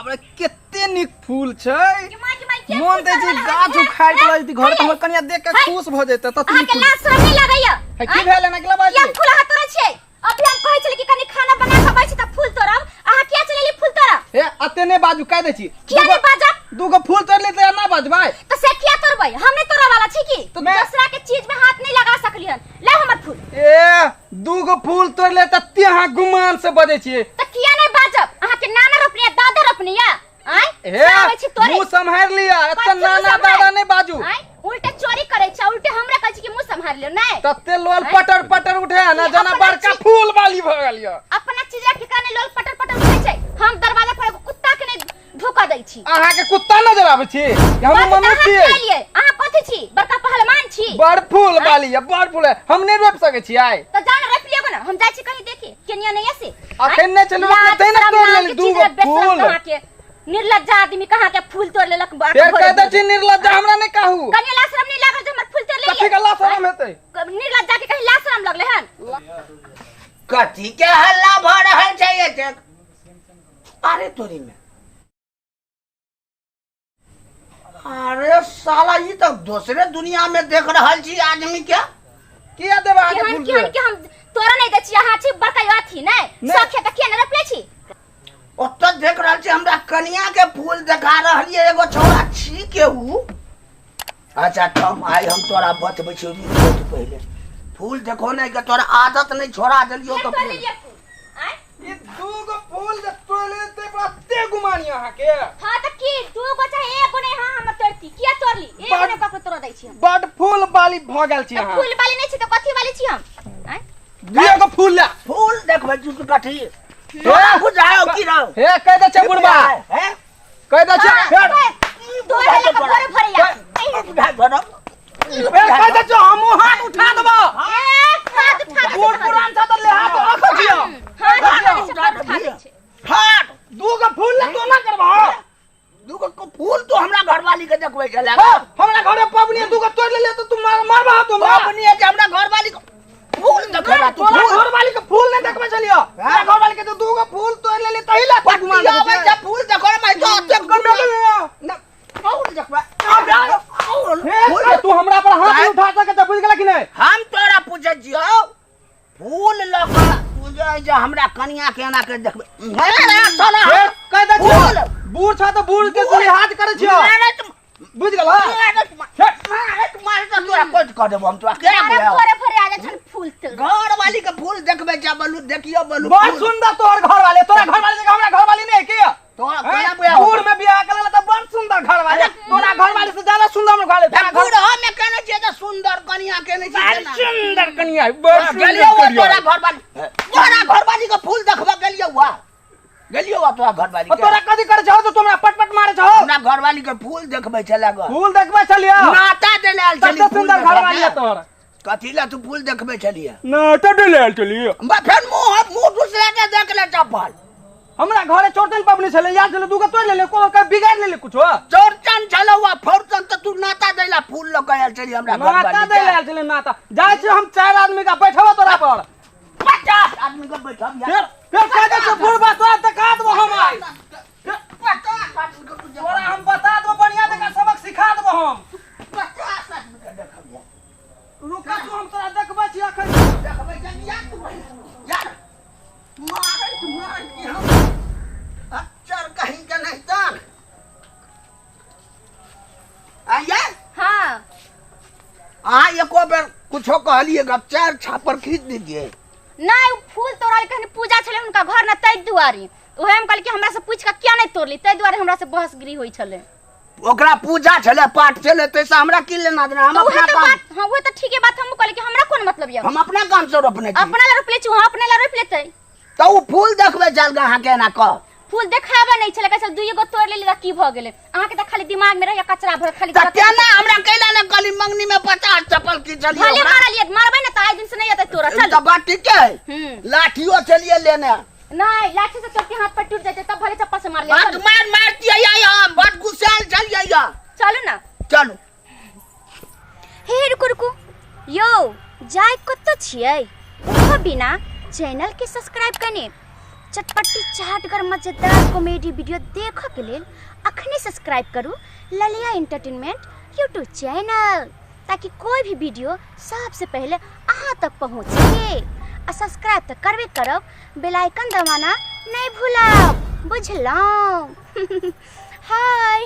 बाप रे केते निक फूल छै। मोन दे जे गाछ उखाड़ के लैती घर त हमर कनिया देख के खुश भ जेते ततनी फूल। लाज शरम नहीं लागैया? है की भेल ना गेला बाजी? या फूल हाथ तोरा छै। अभी हम कहै छली कि कनी खाना बना के बैठ त फूल तोड़ब। अहाँ किया चलेली फूल तोड़ब? हे अते ने बाजू कह दे छी। किया नहीं बाजब? दूगो फूल तोड़ ले त ना बाजबै। तो से किया तोड़बै? हम नहीं तोड़ा वाला छी की? तो दूसरा के चीज में हाथ नहीं लगा सकलियन। ले हमर फूल। ए दूगो फूल तोड़ ले त त्यहां गुमान से बजे छी। त किया नहीं बाजब? अहाँ के नाना रोपनिया दादा रोपनिया? आय हे मुंह संभाल लिया एत नाना दादा नहीं बाजू। आय उल्टे चोरी करे छ उल्टे हमरा कहै छी कि मुंह संभाल लियो नहीं। तत्ते लोल पटर पटर उठे ना जना बड़का फूल वाली भ गेलियो। अपना चीज के काने लोल पटर पटर उठै छै। हम दरवाजा पर एगो कुत्ता के नहीं धोखा दै छी। अहाँ के कुत्ता नजर आबै छी? हम मम्मी छी। अहाँ कथि छी? बड़का पहलवान छी। बड़ फूल वाली है बड़ फूल है हम नहीं रोप सके छी आय। त जान रोप लियो ना हम जाय छी कहीं देखे केनिया नहीं ऐसे। अखन नहीं चलो तै न तोड़ ले दूगो फूल। कहां के निर्लज्जा आदमी कहां के फूल तोड़ लेलक। फिर कह दे छी निर्लज्जा हमरा नहीं कहू। कनिया ला शरम नहीं लागल जे हमर फूल तोड़ ले। कथि के ला शरम हेतै? निर्लज्जा के कहीं ला शरम लगले हन। कथी के हल्ला भ रहल छै एते? अरे तोरी में अरे साला ये तो दूसरे दुनिया में देख रहल छी आदमी के। किया देबा के फूल के हम तोरा नहीं दै छी। अहाँ छी बड़का अथी नहीं सब खेत किया नहीं रोपले छी? ओत देख रहल छी हमरा कनिया के फूल देखा रहलिए एगो छोरा छी के उ। अच्छा तुम आई हम तोरा बतबै छी पहले फूल देखो नहीं के तोरा आदत नहीं छोड़ा देलियो तो फूल। ये दूगो फूल जे तोड़ लेते बते गुमानी अहाँ के। हां त की दूगो चाहे एगो नहीं। हां हम तोड़ती किया तोड़ली? एगो नहीं ककरो तोड़ दै छी हम। बड़ फूल वाली भ गेल छी अहाँ। फूल वाली नहीं छी त कथि वाली छी हम? हैं दूगो फूल ला फूल देखबै तू कथी तोरा बुझाओ की रहो। हे कह दे छ बुढ़बा हैं कह दे छ फेर दो हेले के भरे भरे या बुझा भरो कह दे छ हम हाथ उठा देबो। हाथ उठा दे। बूढ़ पुरान था त ले हाथ रख दियो। फाट दूगो फूल ला तो ना करबो। दूगो को फूल तो हमरा घरवाली के देखबै चला। हमरा घरे पबनी दूगो तोड़ ले तो तुम मारबा तुम। पबनी है जे हमरा घरवाली को फूल देखबा तू घरवाली के फूल नहीं देखबे चलियो। घरवाली के तो दूगो फूल तोड़ ले तही ला पटुआ आवे जे फूल देखो मैं तो चेक कर ना फूल देखबा। हे तू हमरा पर हाथ उठा सके त बुझ गेला कि नहीं? हम तोरा पूछै छियौ फूल लगा पूजा जे हमरा कनिया के एना के देखबै। कह दे फूल बूढ़ छ त बूढ़ के लिहाज करे छियो बुझ गेला? मारे तो तोरा कोच कर देबो हम तोरा के भरे भरे आ जा फूल तोड़। घरवाली के फूल देखबै जा बलू देखियो बलू बड़ सुंदर तोहर घरवाले तोरा घरवाले जगह हमरा घरवाली नहीं के। तोरा केना बुआ बूढ़ में बियाह करला त बड़ सुंदर घरवाले तोरा घरवाले से ज्यादा सुंदर हमर घरवाले। तोरा बूढ़ हम केने छियै त सुंदर कनिया केने छियै ना सुंदर कनिया बड़ गेलियो तोरा घरवाली के फूल देखबा गेलियो तोरा घरवाली के। तोरा कथि करे छौ? तो तोरा पटपट मारे छौ। हमरा घरवाली के फूल देखबै चला ग फूल देखबे चलियो। नाता देले आल चली सबसे सुंदर घरवाली है तोर। कथी ला तू फूल देखबै चलिए नाता देले आल चलियो। फिर मुंह दूसरे के देख ले चप्पल। हमरा घरे चौरचन पबनी छले याद छले दूगो तोड़ लेले को बिगाड़ लेले कुछो। चौरचन छलौआ फौरचन त तू नाता देला फूल ल गयल चली हमरा घरवाली नाता देले आल छले नाता जाय छी हम 4 आदमी का बैठबो तोरा पर 50 आदमी के बैठब यार। फिर कह दे बुढ़बा तोरा देखा देबो हम आई। 50 आदमी के तोरा हम बता देबो बढ़िया जगह सबक सिखा देबो हम। 50 आदमी के देखब रुक तू हम तोरा देखबै छी अखन देखबै जल्दी यार मारे की हम अच्चर कहीं के नहीं तन आइए। हां एको बेर कुछो कहलिएगा 4 छापर खींच दीजिए। नहीं फूल तोड़ल कहने पूजा छले उनका घर न तै दुआरी ओहे हम कहल कि हमरा से पूछ के क्या नहीं तोड़ली तै दुआरे हमरा से बहसगिरी होई छले। ओकरा पूजा छले पाठ छले तैसे हमरा की लेना देना हम अपना काम। हां वो तो ठीक है बात हम कहले कि हमरा कोन मतलब ये हम अपना काम से रोपने छी। अपना ला रोपले छी हां अपने ला रोप लेतै तो वो फूल देखबे चल ग अहाँ के ना कह फूल देखाबे नहीं छले कैसे दुई गो तोड़ लेली त की भ गेले अहाँ के त खाली दिमाग में रहया कचरा भर खाली त केना हमरा कैला ने गली मंगनी में 50 चप्पल की चलिए खाली मार लिए मारबे ना त आज दिन से नहीं आता तोरा चल त बात ठीक है। लाठियो चलिए लेने नहीं लाठी से चोटी हाथ पर टूट जाते तब भले चप्पल से मार ले बात मारती है हम बट गुस्साल चलिए चलो ना चलो। हे रुकु यो जाय कत छियै ओहो बिना चैनल के सब्सक्राइब करने चटपटी चाटगर मजेदार कॉमेडी वीडियो देखऽ के लेल अखने सब्सक्राइब करू ललिया एंटरटेनमेंट यूट्यूब चैनल, ताकि कोई भी वीडियो सबसे पहले अहाँ तक पहुँच सके। आ सब्सक्राइब तो करबे करब, बेल आइकन दबाना नहीं भूलब, बुझलौं। हाय।